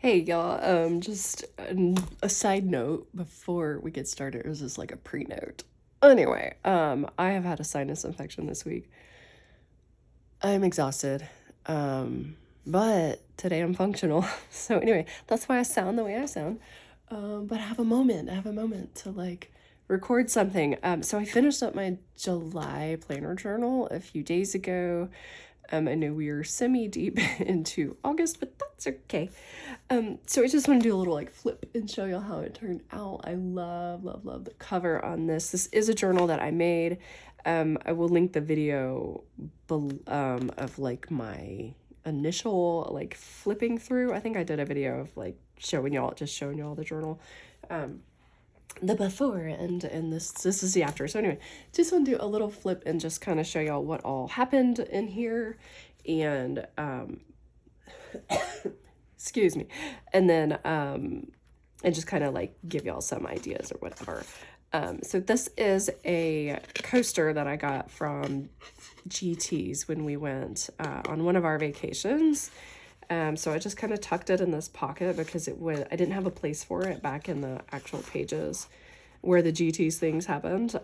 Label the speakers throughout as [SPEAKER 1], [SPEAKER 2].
[SPEAKER 1] Hey y'all, just a side note before we get started. It was just like a pre-note. Anyway, I have had a sinus infection this week. I'm exhausted. But today I'm functional. So anyway, that's why I sound the way I sound. But I have a moment to like record something. So I finished up my July planner journal a few days ago. I know we are semi-deep into August, but that's okay. So I just want to do a little like flip and show y'all how it turned out. I love, love, love the cover on this. This is a journal that I made. I will link the video of like my initial like flipping through. I think I did a video of like showing y'all the journal. The before and this is the after. So anyway, just want to do a little flip and just kind of show y'all what all happened in here and excuse me, and then and just kind of like give y'all some ideas or whatever. So this is a coaster that I got from GT's when we went on one of our vacations. So I just kind of tucked it in this pocket because I didn't have a place for it back in the actual pages where the GT's things happened.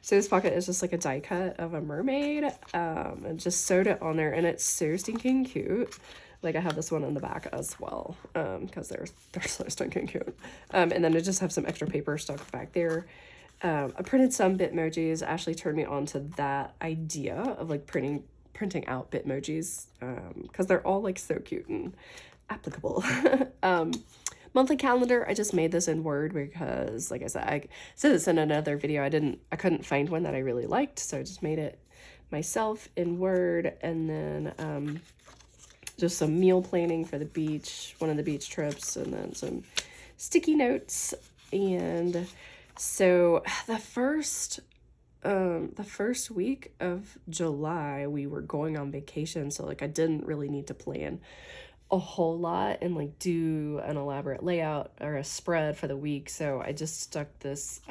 [SPEAKER 1] So this pocket is just like a die cut of a mermaid, and just sewed it on there, and it's so stinking cute. Like I have this one in the back as well, because they're so stinking cute. And then I just have some extra paper stuck back there. I printed some Bitmojis. Ashley turned me on to that idea of like printing out Bitmojis, because they're all like so cute and applicable. Monthly calendar, I just made this in Word because, like I said, I said this in another video, I couldn't find one that I really liked, so I just made it myself in Word. And then just some meal planning for the beach, one of the beach trips, and then some sticky notes. And so the first week of July we were going on vacation, so like I didn't really need to plan a whole lot and like do an elaborate layout or a spread for the week. So I just stuck this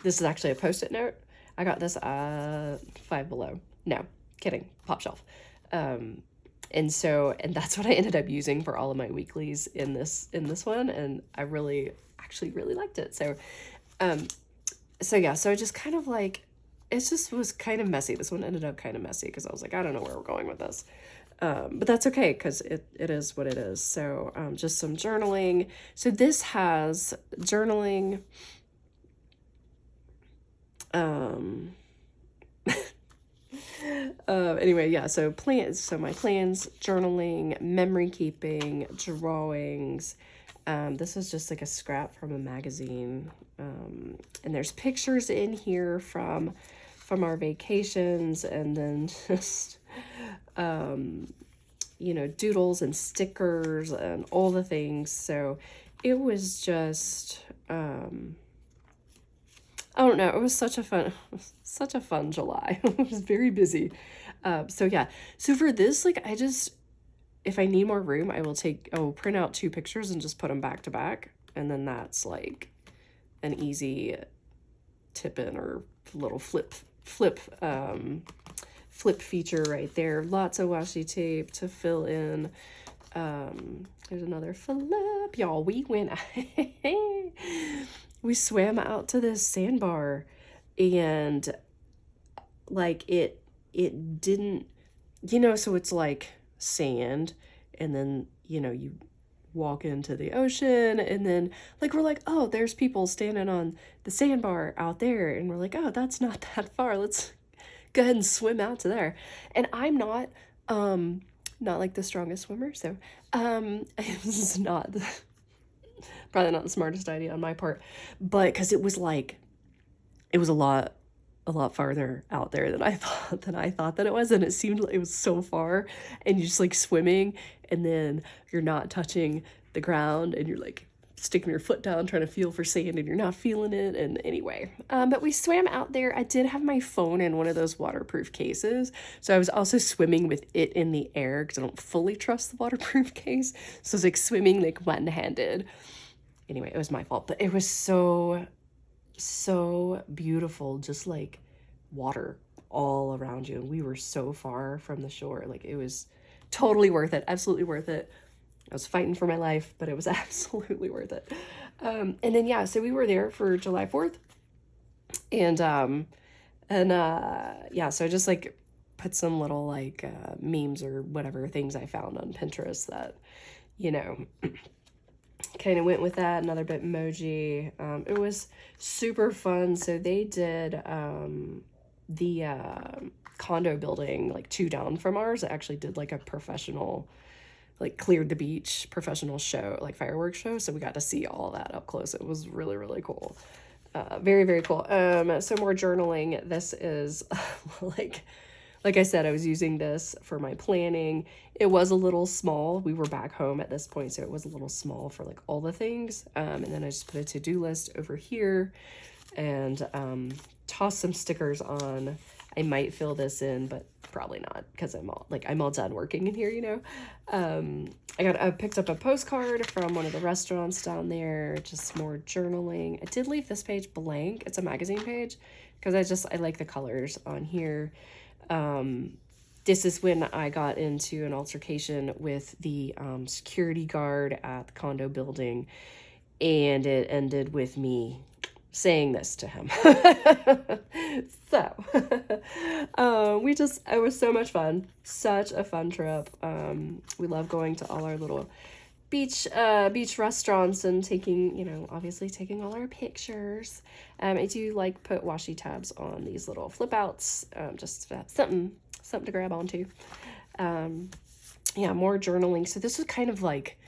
[SPEAKER 1] this is actually a post-it note. I got this Five Below. No, kidding. Pop Shelf. And that's what I ended up using for all of my weeklies in this one, and I actually really liked it. So yeah, so I just kind of like, it just was kind of messy. This one ended up kind of messy because I was like, I don't know where we're going with this. But that's okay because it is what it is. So just some journaling. So this has journaling. Anyway, yeah, so my plans, journaling, memory keeping, drawings. This is just like a scrap from a magazine. And there's pictures in here from our vacations, and then just doodles and stickers and all the things. So it was just I don't know, it was such a fun July. It was very busy. So yeah, so for this, like if I need more room, I will print out 2 pictures and just put them back to back, and then that's like an easy tip in or little flip feature right there. Lots of washi tape to fill in. There's another flip, y'all. We swam out to this sandbar, and like it didn't, so it's like sand, and then you walk into the ocean, and then like we're like, oh, there's people standing on the sandbar out there, and we're like, oh, that's not that far, let's go ahead and swim out to there. And I'm not like the strongest swimmer, so this is probably not the smartest idea on my part, but because it was a lot farther out there than I thought that it was, and it seemed like it was so far, and you're just like swimming, and then you're not touching the ground, and you're like sticking your foot down trying to feel for sand, and you're not feeling it. And anyway, but we swam out there. I did have my phone in one of those waterproof cases, so I was also swimming with it in the air because I don't fully trust the waterproof case, so I was like swimming like one-handed. Anyway, it was my fault, but it was so beautiful, just like water all around you, and we were so far from the shore. Like it was totally worth it, absolutely worth it. I was fighting for my life, but it was absolutely worth it. And then, yeah, so we were there for July 4th. And, yeah, so I just like put some little like memes or whatever things I found on Pinterest that, you know, kind of went with that. Another Bitmoji. It was super fun. So they did the condo building like 2 down from ours. It actually did like a professional, like cleared the beach professional show, like fireworks show. So we got to see all that up close. It was really, really cool. Very, very cool. So more journaling. This is like I said, I was using this for my planning. It was a little small. We were back home at this point, so it was a little small for like all the things. And then I just put a to-do list over here and toss some stickers on. I might fill this in, but probably not because I'm all done working in here, you know. I picked up a postcard from one of the restaurants down there, just more journaling. I did leave this page blank. It's a magazine page because I like the colors on here. This is when I got into an altercation with the security guard at the condo building, and it ended with me saying this to him. So, it was so much fun. Such a fun trip. We love going to all our little beach restaurants and obviously taking all our pictures. I do like put washi tabs on these little flip outs, just something to grab onto. Yeah, more journaling. So this was kind of like,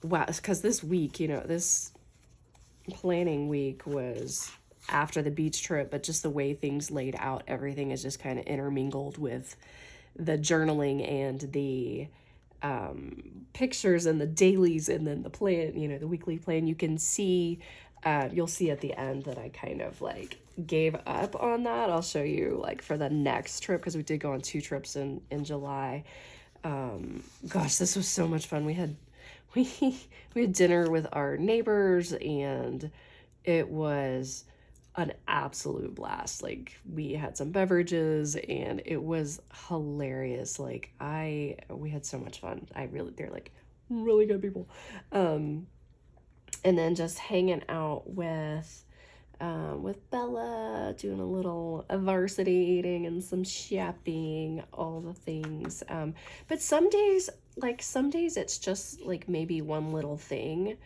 [SPEAKER 1] wow, because this week, this planning week was after the beach trip, but just the way things laid out, everything is just kind of intermingled with the journaling and the pictures and the dailies and then the plan, the weekly plan. You can see, you'll see at the end that I kind of like gave up on that. I'll show you like for the next trip, because we did go on 2 trips in July. Gosh, this was so much fun. We had dinner with our neighbors and it was an absolute blast. Like we had some beverages and it was hilarious. Like we had so much fun. They're like really good people. And then just hanging out with Bella, doing a little varsity eating and some shopping, all the things. But some days it's just like maybe one little thing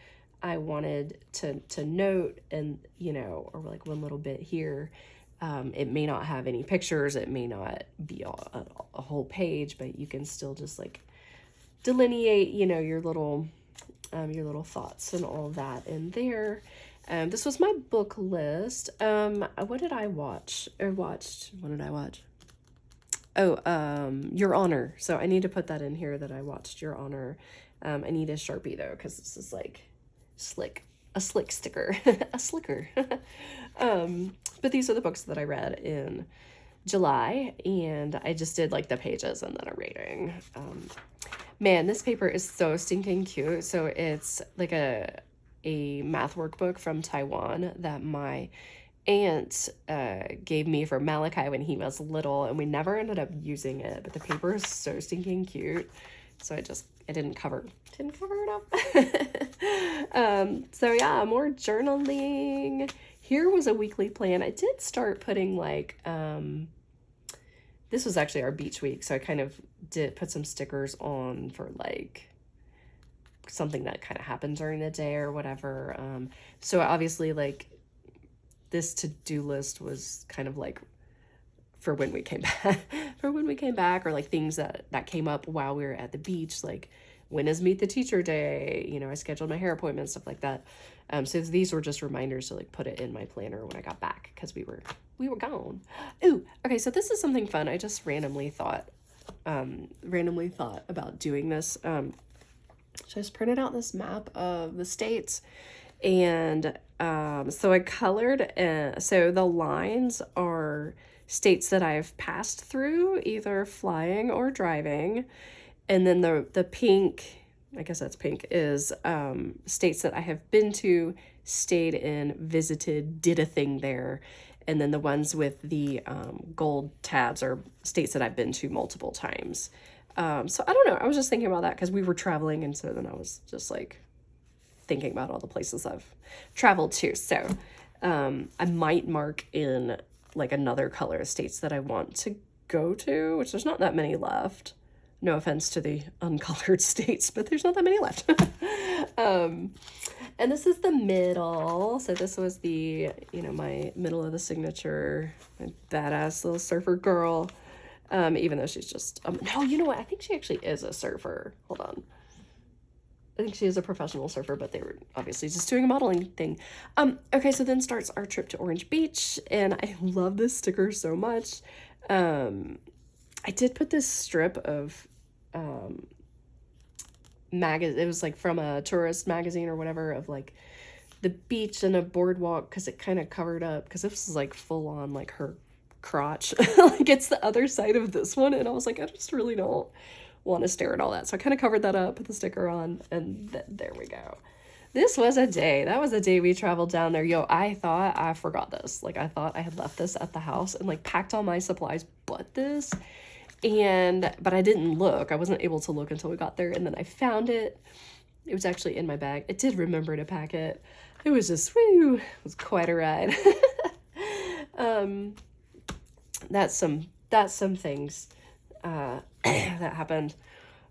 [SPEAKER 1] I wanted to note, and or like one little bit here. It may not have any pictures, it may not be a whole page, but you can still just like delineate your little thoughts and all that in there. This was my book list. What did I watch? What did I watch? Oh, Your Honor. So I need to put that in here that I watched Your Honor. I need a Sharpie though, because this is like a slick sticker, a slicker. But these are the books that I read in July, and I just did like the pages and then a rating. Man, this paper is so stinking cute. So it's like a math workbook from Taiwan that my aunt gave me for Malachi when he was little, and we never ended up using it, but the paper is so stinking cute. So I didn't cover it up. So yeah, more journaling. Here was a weekly plan. I did start putting like, this was actually our beach week. So I kind of did put some stickers on for like something that kind of happened during the day or whatever. So obviously like this to-do list was kind of like for when we came back, or like things that came up while we were at the beach, like when is Meet the Teacher Day, I scheduled my hair appointment, stuff like that. So these were just reminders to like put it in my planner when I got back, because we were gone. Ooh, okay, so this is something fun. I just randomly thought about doing this. So I just printed out this map of the states, and so I colored, so the lines are states that I've passed through, either flying or driving. And then the pink, I guess that's pink, is states that I have been to, stayed in, visited, did a thing there. And then the ones with the gold tabs are states that I've been to multiple times. So I don't know. I was just thinking about that because we were traveling, and so then I was just like thinking about all the places I've traveled to. So I might mark in like another color of states that I want to go to, which there's not that many left. No offense to the uncolored states, but there's not that many left. And this is the middle. So this was the, you know, my middle of the signature, my badass little surfer girl. Even though she's just, no, you know what? I think she actually is a surfer. Hold on. I think she is a professional surfer, but they were obviously just doing a modeling thing. Okay, so then starts our trip to Orange Beach, and I love this sticker so much. I did put this strip of it was like from a tourist magazine or whatever, of like the beach and a boardwalk, because it kind of covered up, because this is like full on like her crotch. Like it's the other side of this one, and I was like, I just really don't want to stare at all that. So I kind of covered that up, put the sticker on, and there we go. This was a day. That was a day we traveled down there. Yo, I thought I forgot this. Like, I thought I had left this at the house and like packed all my supplies but this. But I didn't look. I wasn't able to look until we got there, and then I found it. It was actually in my bag. I did remember to pack it. It was just, whew, it was quite a ride. That's some things that happened.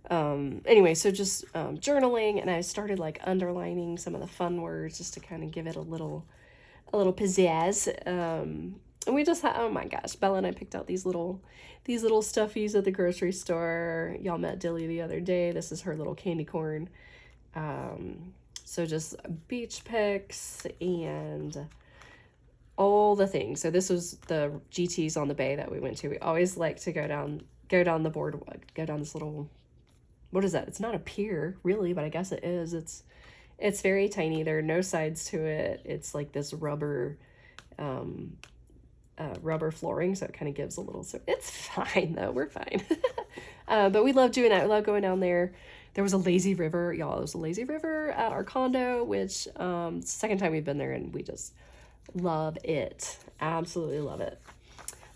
[SPEAKER 1] Anyway, so just journaling, and I started like underlining some of the fun words just to kind of give it a little pizzazz. And we just had, oh my gosh, Bella and I picked out these little stuffies at the grocery store. Y'all met Dilly the other day. This is her little candy corn. So just beach pics and all the things. So this was the GTs on the bay that we went to. We always like to go down the boardwalk, go down this little, what is that? It's not a pier really, but I guess it is. It's very tiny. There are no sides to it. It's like this rubber flooring, so it kind of gives a little, so it's fine though, we're fine. But we love doing that. We love going down there. There was a lazy river, y'all. There was a lazy river at our condo, which second time we've been there, and we just love it. Absolutely love it.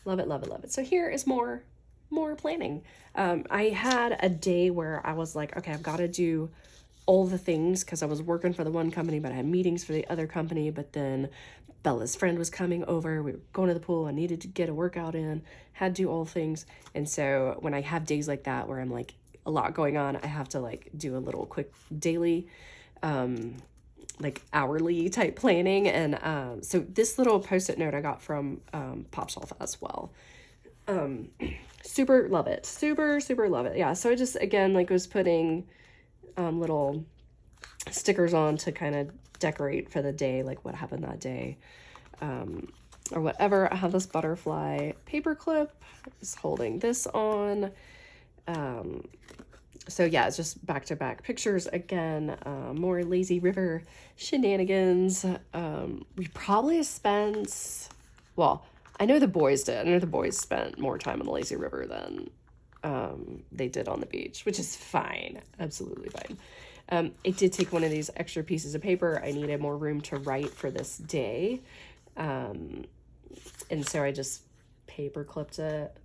[SPEAKER 1] Love it. So here is more planning. I had a day where I was like, okay, I've got to do all the things, because I was working for the one company, but I had meetings for the other company. But then Bella's friend was coming over. We were going to the pool. I needed to get a workout in, had to do all things. And so when I have days like that where I'm like a lot going on, I have to like do a little quick daily, like hourly type planning. And so this little post-it note I got from Pop Shelf as well. Super love it. Super love it. Yeah. So I just, again, like was putting little stickers on to kind of decorate for the day, like what happened that day, or whatever. I have this butterfly paper clip, is holding this on. So yeah, it's just back-to-back pictures again. More lazy river shenanigans. We probably spent, well, I know the boys did. I know the boys spent more time on the lazy river than they did on the beach, which is fine. Absolutely fine. It did take one of these extra pieces of paper. I needed more room to write for this day. And so I just paper clipped it.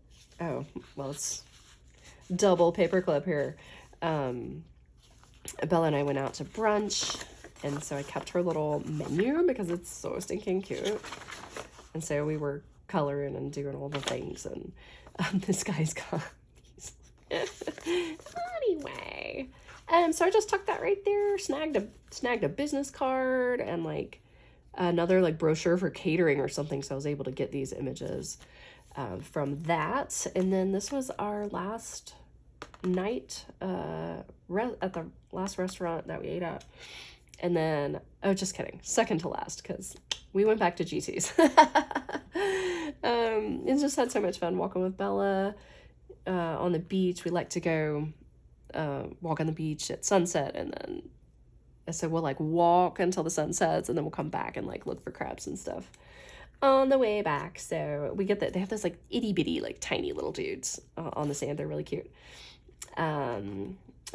[SPEAKER 1] Oh, well, it's double paper clip here. Bella and I went out to brunch, and so I kept her little menu because it's so stinking cute. And so we were coloring and doing all the things, and this guy's got these. Anyway, so I just tucked that right there, snagged a business card and like another like brochure for catering or something, so I was able to get these images from that. And then this was our last night at the last restaurant that we ate at. And then, oh, just kidding, second to last, because we went back to GT's. And just had so much fun walking with Bella on the beach. We like to go walk on the beach at sunset, and then so we'll like walk until the sun sets, and then we'll come back and like look for crabs and stuff on the way back. So we get that they have this like itty bitty like tiny little dudes on the sand. They're really cute.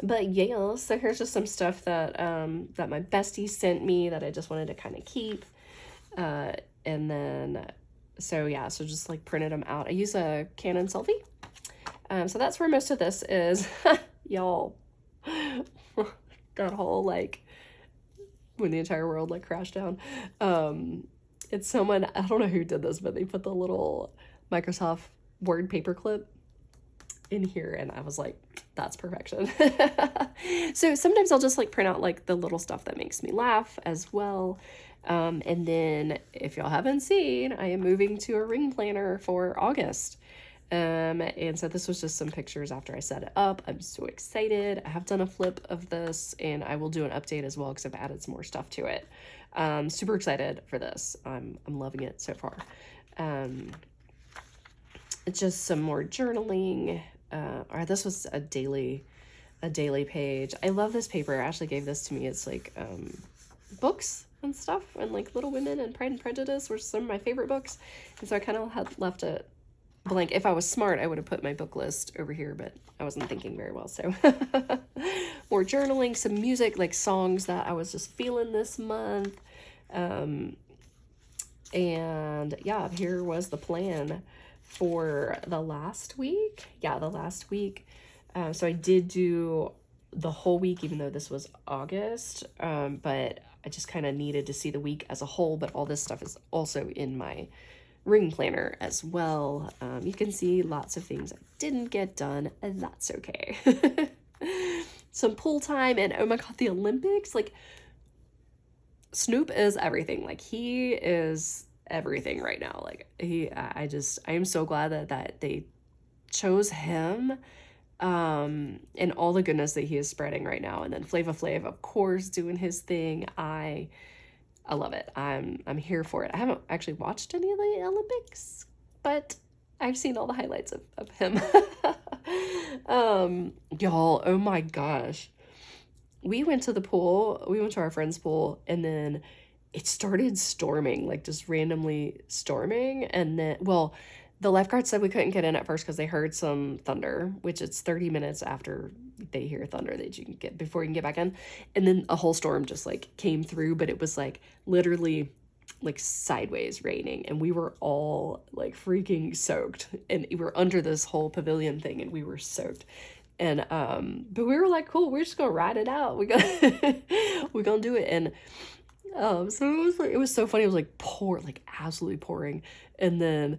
[SPEAKER 1] But yeah, so here's just some stuff that that my bestie sent me that I just wanted to kind of keep. And then so yeah, so just like printed them out. I use a Canon selfie. So that's where most of this is. Y'all, that whole like when the entire world like crashed down. It's someone, I don't know who did this, but they put the little Microsoft Word paperclip in here, and I was like, that's perfection. So sometimes I'll just like print out like the little stuff that makes me laugh as well. And then if y'all haven't seen, I am moving to a ring planner for August. And so this was just some pictures after I set it up. I'm so excited. I have done a flip of this, and I will do an update as well because I've added some more stuff to it. Super excited for this. I'm loving it so far. It's just some more journaling. Or this was a daily page. I love this paper. Ashley gave this to me. It's like books and stuff, and like Little Women and Pride and Prejudice were some of my favorite books, and so I kind of had left it blank. If I was smart, I would have put my book list over here, but I wasn't thinking very well. So more journaling, some music, like songs that I was just feeling this month. And yeah, here was the plan for the last week. So I did do the whole week, even though this was August. But I just kind of needed to see the week as a whole, but all this stuff is also in my ring planner as well. You can see lots of things I didn't get done, and that's okay. Some pool time, and oh my god, the Olympics. Like, Snoop is everything. Like, he is everything right now. Like, I am so glad that they chose him, and all the goodness that he is spreading right now. And then Flava Flav, of course, doing his thing. I love it. I'm here for it. I haven't actually watched any of the Olympics, but I've seen all the highlights of him. Y'all, oh my gosh. We went to the pool. We went to our friend's pool, and then it started storming, like just randomly storming. And then, well, the lifeguard said we couldn't get in at first because they heard some thunder, which it's 30 minutes after they hear thunder that you can get before you can get back in. And then a whole storm just like came through, but it was like literally like sideways raining, and we were all like freaking soaked, and we were under this whole pavilion thing, and we were soaked. And but we were like, cool, we're just gonna ride it out. We're gonna do it. And so it was so funny. It was like absolutely pouring, and then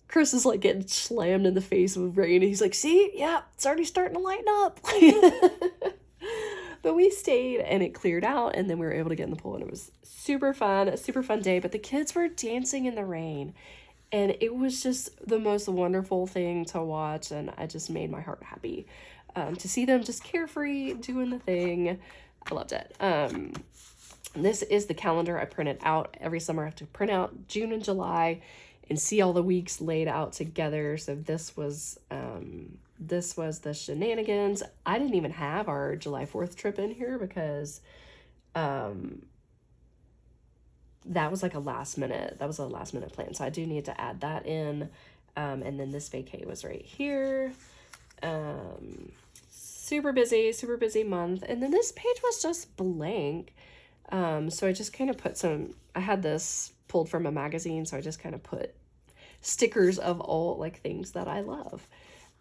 [SPEAKER 1] Chris is like getting slammed in the face with rain, and he's like, see, yeah, it's already starting to lighten up. But we stayed, and it cleared out, and then we were able to get in the pool, and it was a super fun day. But the kids were dancing in the rain, and it was just the most wonderful thing to watch, and I just made my heart happy to see them just carefree doing the thing. I loved it. This is the calendar I printed out. Every summer I have to print out June and July and see all the weeks laid out together. So this was the shenanigans. I didn't even have our July 4th trip in here because that was a last minute plan. So I do need to add that in. And then this vacay was right here. Super busy month. And then this page was just blank. So I just kind of put I had this pulled from a magazine, so I just kind of put stickers of all like things that I love.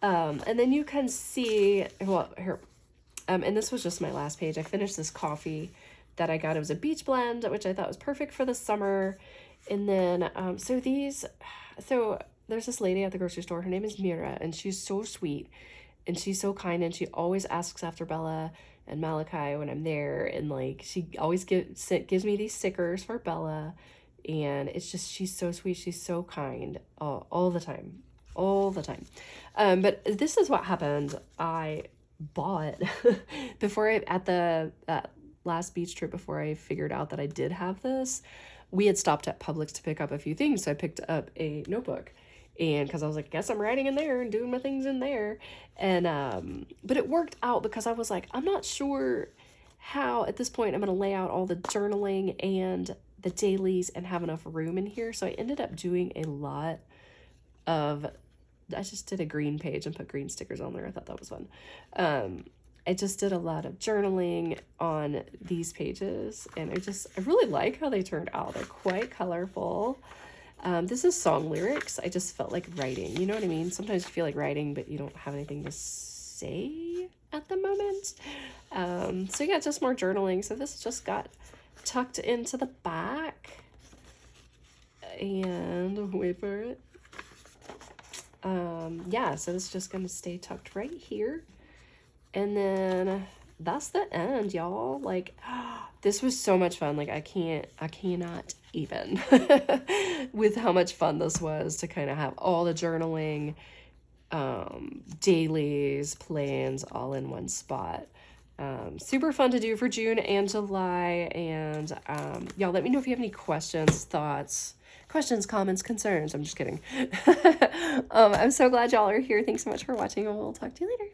[SPEAKER 1] And then you can see, well, here, and this was just my last page. I finished this coffee that I got. It was a beach blend, which I thought was perfect for the summer. And then, so there's this lady at the grocery store. Her name is Mira, and she's so sweet, and she's so kind, and she always asks after Bella and Malachi when I'm there, and like she always gives me these stickers for Bella, and it's just, she's so sweet, she's so kind, all the time. But this is what happened. I bought at the last beach trip, before I figured out that I did have this, we had stopped at Publix to pick up a few things, so I picked up a notebook. And because I was like, I guess I'm writing in there and doing my things in there. And but it worked out because I was like, I'm not sure how at this point I'm going to lay out all the journaling and the dailies and have enough room in here. So I ended up doing a lot of, I just did a green page and put green stickers on there. I thought that was fun. I just did a lot of journaling on these pages, and I really like how they turned out. They're quite colorful. This is song lyrics. I just felt like writing. You know what I mean? Sometimes you feel like writing, but you don't have anything to say at the moment. So yeah, just more journaling. So this just got tucked into the back. And wait for it. Yeah, so this is just going to stay tucked right here. And then that's the end, y'all. Like, this was so much fun. Like, I cannot even with how much fun this was to kind of have all the journaling, dailies, plans all in one spot. Super fun to do for June and July. And y'all let me know if you have any questions, thoughts, comments, concerns. I'm just kidding. I'm so glad y'all are here. Thanks so much for watching, and we'll talk to you later.